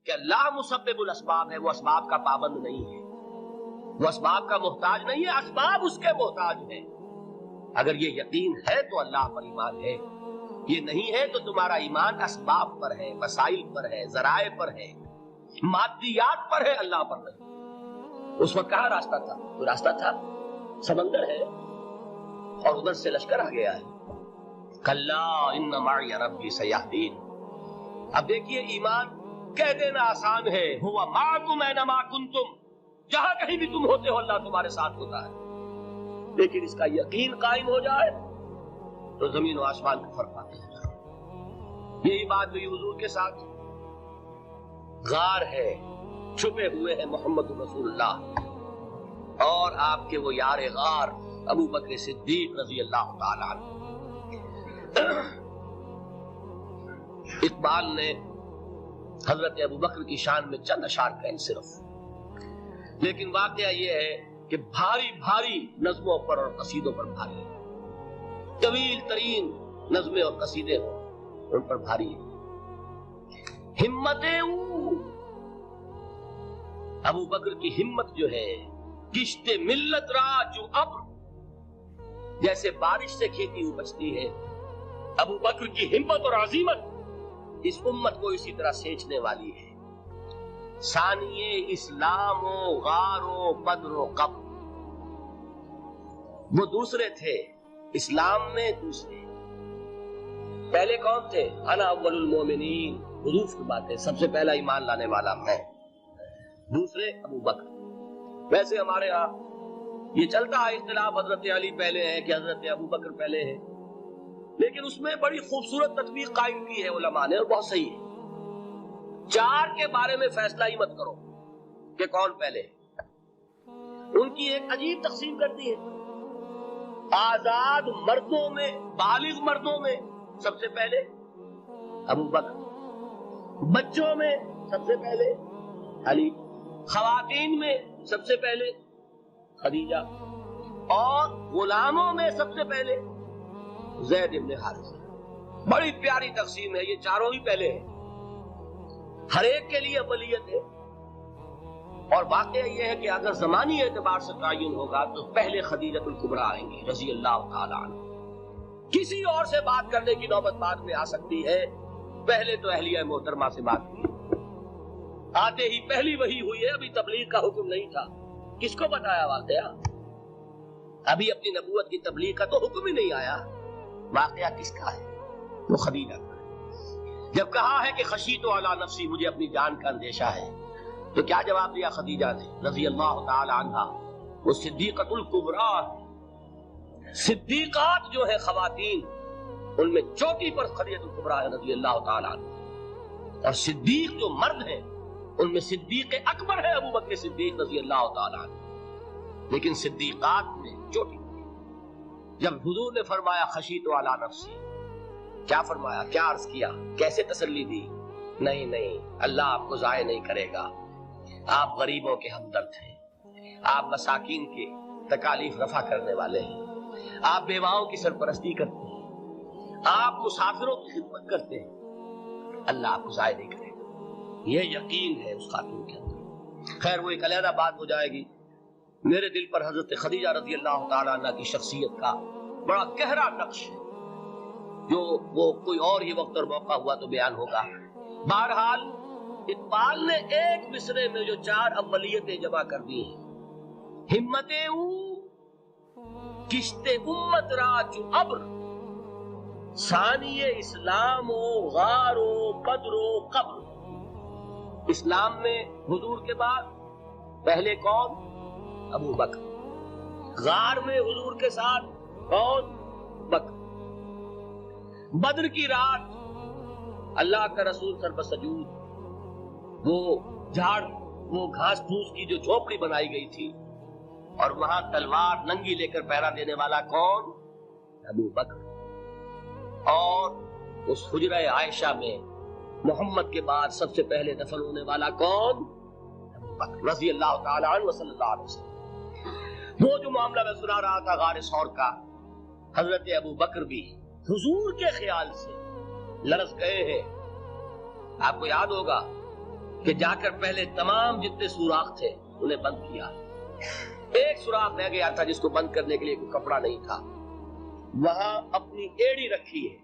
کہ اللہ مسبب الاسباب ہے، وہ اسباب کا پابند نہیں ہے، وہ اسباب کا محتاج نہیں ہے، اسباب اس کے محتاج ہیں۔ اگر یہ یقین ہے تو اللہ پر ایمان ہے، یہ نہیں ہے تو تمہارا ایمان اسباب پر ہے، وسائل پر ہے، ذرائع پر ہے، مادیات پر ہے، اللہ پر نہیں۔ اس وقت کہاں راستہ تھا؟ کوئی راستہ تھا؟ سمندر ہے اور ادھر سے لشکر آ گیا ہے۔ کلا ان معی ربی سیہدین۔ اب دیکھیے ایمان کہہ دینا آسان ہے، ہوا معکم اینما کنتم، جہاں کہیں بھی تم ہوتے ہو اللہ تمہارے ساتھ ہوتا ہے، لیکن اس کا یقین قائم ہو جائے تو زمین و آسمان کا فرق آتے ہیں۔ یہی بات ہوئی حضور کے ساتھ۔ غار ہے، چھپے ہوئے ہیں محمد رسول اللہ اور آپ کے وہ یار غار ابو بکر صدیق رضی اللہ تعالیٰ عنہ۔ اقبال نے حضرت ابو بکر کی شان میں چند اشعار کہیں صرف، لیکن واقعہ یہ ہے کہ بھاری بھاری نظموں پر اور قصیدوں پر بھاری ہے، طویل ترین نظمیں اور قصیدے ہوں ان پر بھاری ہے۔ ہمتیں ابو بکر کی ہمت جو ہے، کشت ملت را جو ابر، جیسے بارش سے کھیتی اپجتی ہے، ابو بکر کی ہمت اور عزیمت اس امت کو اسی طرح سینچنے والی ہے۔ ثانیے اسلام و غار و بدر و قبر، وہ دوسرے تھے اسلام میں، دوسرے پہلے کون تھے؟ انا اول المومنین، حضور کی بات ہے، سب سے پہلا ایمان لانے والا میں، دوسرے ابو بکر۔ ویسے ہمارے ہاں یہ چلتا ہے اختلاف، حضرت علی پہلے ہے کہ حضرت ابو بکر پہلے ہے، لیکن اس میں بڑی خوبصورت تطبیق قائم کی ہے علماء نے اور بہت صحیح ہے۔ چار کے بارے میں فیصلہ ہی مت کرو کہ کون پہلے ہے، ان کی ایک عجیب تقسیم کرتی ہے۔ آزاد مردوں میں، بالغ مردوں میں سب سے پہلے ابو بکر، بچوں میں سب سے پہلے علی، خواتین میں سب سے پہلے خدیجہ، اور غلاموں میں سب سے پہلے زید ابن حارثہ۔ بڑی پیاری تقسیم ہے، یہ چاروں ہی پہلے ہیں، ہر ایک کے لیے اولیت ہے۔ اور واقعہ یہ ہے کہ اگر زمانی اعتبار سے تعین ہوگا تو پہلے خدیجہ الکبریٰ آئیں گی رضی اللہ تعالیٰ عنہ، کسی اور سے بات کرنے کی نوبت بعد میں آ سکتی ہے، پہلے تو اہلیہ محترمہ سے بات ہوئی، آتے ہی پہلی وحی ہوئی ہے، ابھی تبلیغ کا حکم نہیں تھا، کس کو بتایا واقعہ؟ ابھی اپنی نبوت کی تبلیغ کا تو حکم ہی نہیں آیا، واقعہ کس کا ہے؟ وہ خدیجہ کا۔ جب کہا ہے کہ خشیت علی نفسی، مجھے اپنی جان کا اندیشہ ہے، تو کیا جواب دیا خدیجہ نے رضی اللہ تعالی عنہا؟ وہ صدیقۃ الکبریٰ، صدیقات جو ہے خواتین ان میں چوٹی پر خدیجہ الکبریٰ رضی اللہ تعالی عنہ، اور صدیق جو مرد ہیں ان میں صدیق اکبر ہے ابو بکر صدیق رضی اللہ تعالی عنہ، لیکن صدیقات میں چوٹی پر۔ جب حضور نے فرمایا خشیت علی نفسی، کیا فرمایا؟ کیا عرض کیا؟ کیسے تسلی دی؟ نہیں، اللہ آپ کو ضائع نہیں کرے گا، آپ غریبوں کے ہمدرد ہیں، آپ مساکین کے تکالیف رفع کرنے والے ہیں، آپ بیواؤں کی سرپرستی کرتے ہیں، آپ مسافروں کی خدمت کرتے ہیں، اللہ آپ کو ضائع نہیں کرے گا۔ یہ یقین ہے اس خاتون کے اندر۔ خیر وہ ایک علیحدہ بات ہو جائے گی۔ میرے دل پر حضرت خدیجہ رضی اللہ تعالیٰ عنہ کی شخصیت کا بڑا گہرا نقش ہے، جو وہ کوئی اور ہی وقت اور موقع ہوا تو بیان ہوگا۔ بہرحال اقبال نے ایک مصرے میں جو چار اولیتیں جمع کر دی ہیں، ہمتیں کشت امت را جو ابر، ثانی اسلام و غار و بدر و قبر۔ اسلام میں حضور کے بعد پہلے کون؟ ابو بکر۔ غار میں حضور کے ساتھ کون؟ بکر۔ بدر کی رات اللہ کا رسول سر بسجود، وہ جھاڑ، وہ گھاس پھوس کی جو جھوپڑی بنائی گئی تھی، اور وہاں تلوار ننگی لے کر پہرا دینے والا کون؟ ابو بکر۔ اور اس حجرہ عائشہ میں محمد کے بعد سب سے پہلے دفن ہونے والا کون؟ ابو بکر رضی اللہ تعالی عنہ صلی اللہ علیہ وسلم۔ وہ جو معاملہ میں سنا رہا تھا غار ثور کا، حضرت ابو بکر بھی حضور کے خیال سے لرز گئے ہیں۔ آپ کو یاد ہوگا کہ جا کر پہلے تمام جتنے سوراخ تھے انہیں بند کیا. ایک سوراخ رہ گیا تھا جس کو بند کرنے کے لیے کوئی کپڑا نہیں تھا. وہاں اپنی ایڑی رکھی ہے.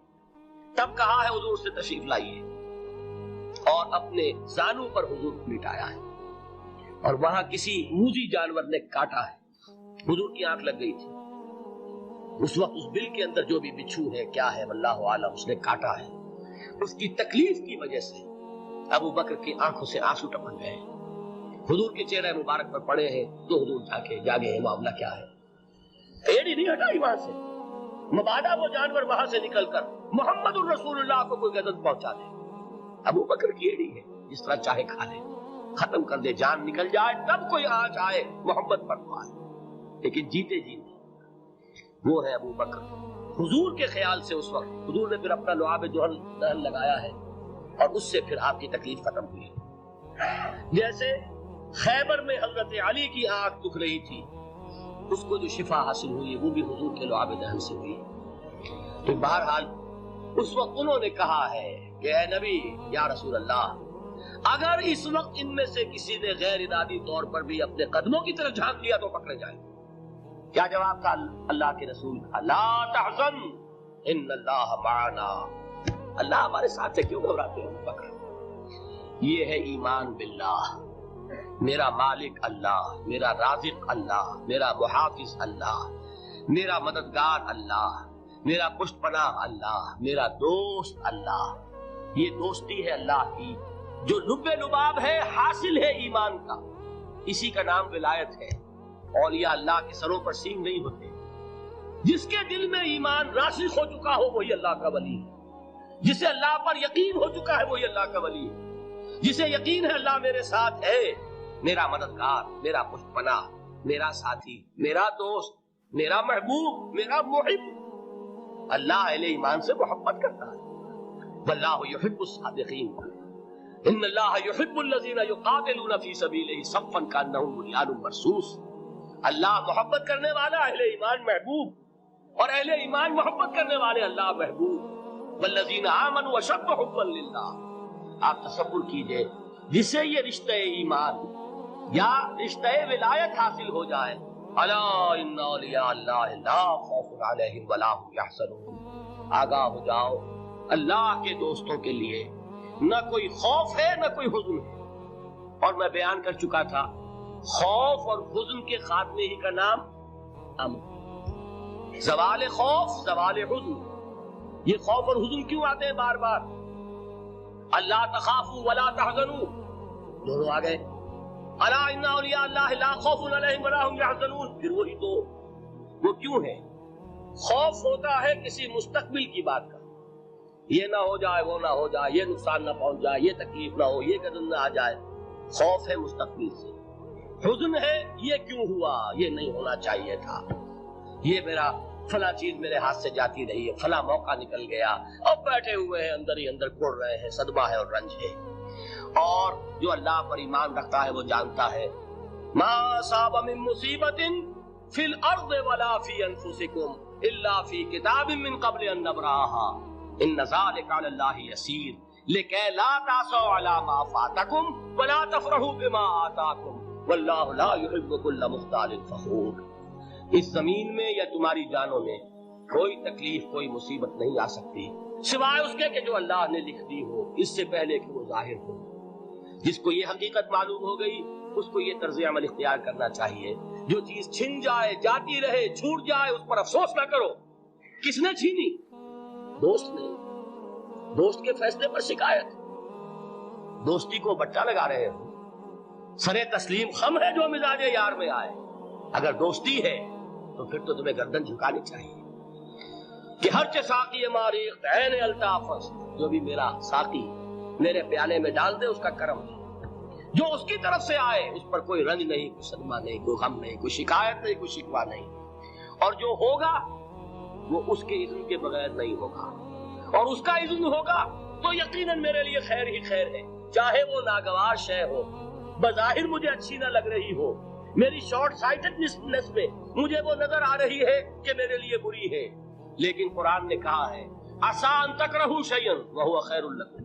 تب کہا ہے حضور سے تشریف لائیے اور اپنے زانو پر حضور کو لٹایا ہے. اور وہاں کسی موذی جانور نے کاٹا ہے. حضور کی آنکھ لگ گئی تھی. اس وقت اس بل کے اندر جو بھی بچھو ہے کیا ہے واللہ عالم اس نے کاٹا ہے. اس کی تکلیف کی وجہ سے ابو بکر کی آنکھوں سے آنسو ٹپک گئے. حضور کے چہرے مبارک پر پڑے ہیں تو حضور جاگے ہیں معاملہ کیا ہے. ایڑی نہیں ہٹائی وہاں سے. مبادا وہ جانور وہاں سے نکل کر محمد الرسول اللہ کو کوئی غضب پہنچا دے. ابو بکر کی ایڑی ہے جس طرح چاہے کھا لے ختم کر دے جان نکل جائے تب کوئی آنچ آئے محمد پر آئے. لیکن جیتے جیتے وہ ہے ابو بکر. حضور کے خیال سے اس وقت حضور نے پھر اپنا لعاب دہن لگایا ہے اور اس سے پھر آپ کی تکلیف ختم ہوئی. جیسے خیبر میں حضرت علی کی آنکھ دکھ رہی تھی اس کو جو شفا حاصل ہوئی وہ بھی حضور کے لعاب دہن سے ہوئی. تو بہرحال اس وقت انہوں نے کہا ہے کہ اے نبی یا رسول اللہ اگر اس وقت ان میں سے کسی نے غیر ارادی طور پر بھی اپنے قدموں کی طرف جھانک لیا تو پکڑے جائیں. کیا جواب تھا اللہ کے رسول کا؟ لا تحزن ان اللہ معنا. اللہ ہمارے ساتھ ہے کیوں گھبراتے ہو بکر. یہ ہے ایمان باللہ. میرا مالک اللہ, میرا رازق اللہ, میرا محافظ اللہ, میرا مددگار اللہ, میرا پشت پناہ اللہ, میرا دوست اللہ. یہ دوستی ہے اللہ کی جو لب لباب ہے حاصل ہے ایمان کا. اسی کا نام ولایت ہے. اولیاء اللہ کے سروں پر سینگ نہیں ہوتے. جس کے دل میں ایمان راسخ ہو چکا ہو وہی اللہ کا ولی ہے. جسے اللہ پر یقین ہو چکا ہے وہی اللہ کا ولی ہے. جسے یقین ہے اللہ میرے ساتھ ہے, میرا مددگار, میرا پشت پناہ, میرا ساتھی, میرا دوست, میرا محبوب, میرا محب. اللہ اہل ایمان سے محبت کرتا ہے. واللہ یحب الصادقین. ان اللہ یحب الذین یقاتلون فی سبیلہ صفا کانہم بنیان مرصوص. اللہ محبت کرنے والا, اہل ایمان محبوب, اور اہل ایمان محبت کرنے والے اللہ محبوب. والذین آمنوا اشد حبا للہ. آپ تصور کیجئے جسے یہ رشتہ ایمان یا رشتہ ولایت حاصل ہو جائے, الا ان اولیاء اللہ لا خوف علیہم ولا هم یحزنون. آگاہ ہو جاؤ اللہ کے دوستوں کے لیے نہ کوئی خوف ہے نہ کوئی حزن ہے. اور میں بیان کر چکا تھا خوف اور حزن کے خاتمے ہی کا نام امن. زوال خوف, زوال حزن. یہ خوف اور حزن کیوں آتے ہیں بار بار؟ اللہ تخافوا ولا تحزنوا دونوں آ گئے. الا ان اولیاء اللہ لا خوف علیہم ولا هم یحزنون. پھر وہی تو وہ کیوں ہے؟ خوف ہوتا ہے کسی مستقبل کی بات کا, یہ نہ ہو جائے, وہ نہ ہو جائے, یہ نقصان نہ پہنچ جائے, یہ تکلیف نہ ہو, یہ غضب نہ آ جائے. خوف ہے مستقبل سے. حزن ہے یہ کیوں ہوا, یہ نہیں ہونا چاہیے تھا, یہ میرا فلاں چیز میرے ہاتھ سے جاتی رہی ہے, فلاں موقع نکل گیا, اب بیٹھے ہوئے ہیں اندر ہی اندر کڑ رہے ہیں, صدمہ ہے اور رنج ہے. اور جو اللہ پر ایمان رکھتا ہے وہ جانتا ہے ما اصاب من مصیبت فی الارض ولا فی انفسکم الا فی کتاب من قبل ان نبرأها ان ذلک علی اللہ یسیر لکی لا تعصوا علی ما فاتکم ولا تفرحوا بما آتاکم واللہ لا يحب كل مختال فخور. اس زمین میں یا تمہاری جانوں میں کوئی تکلیف, کوئی مصیبت نہیں آ سکتی سوائے اس کے کہ جو اللہ نے لکھ دی ہو اس سے پہلے کہ وہ ظاہر ہو. جس کو یہ حقیقت معلوم ہو گئی اس کو یہ طرز عمل اختیار کرنا چاہیے. جو چیز چھن جائے, جاتی رہے, چھوٹ جائے اس پر افسوس نہ کرو. کس نے چھینی؟ دوست نے. دوست کے فیصلے پر شکایت. دوستی کو بٹا لگا رہے ہو. سرے تسلیم خم ہے جو مزاج یار میں آئے. اگر دوستی ہے تو پھر تو تمہیں گردن جھکانی چاہیے کہ ہر چے ساقی ماریخ عین الطاف, جو بھی میرا ساقی میرے پیالے میں ڈال دے اس کا کرم ہے. جو اس کی طرف سے آئے اس پر کوئی رنج نہیں, کوئی صدمہ نہیں, کوئی غم نہیں, کوئی شکایت نہیں, کوئی شکوہ نہیں. اور جو ہوگا وہ اس کے اذن کے بغیر نہیں ہوگا, اور اس کا اذن ہوگا تو یقیناً میرے لیے خیر ہی خیر ہے, چاہے وہ ناگوار شے ہو, بظاہر مجھے اچھی نہ لگ رہی ہو, میری شارٹ سائٹڈنس میں مجھے وہ نظر آ رہی ہے کہ میرے لیے بری ہے. لیکن قرآن نے کہا ہے عسیٰ ان تکرہوا شیئا وہو خیر لکم.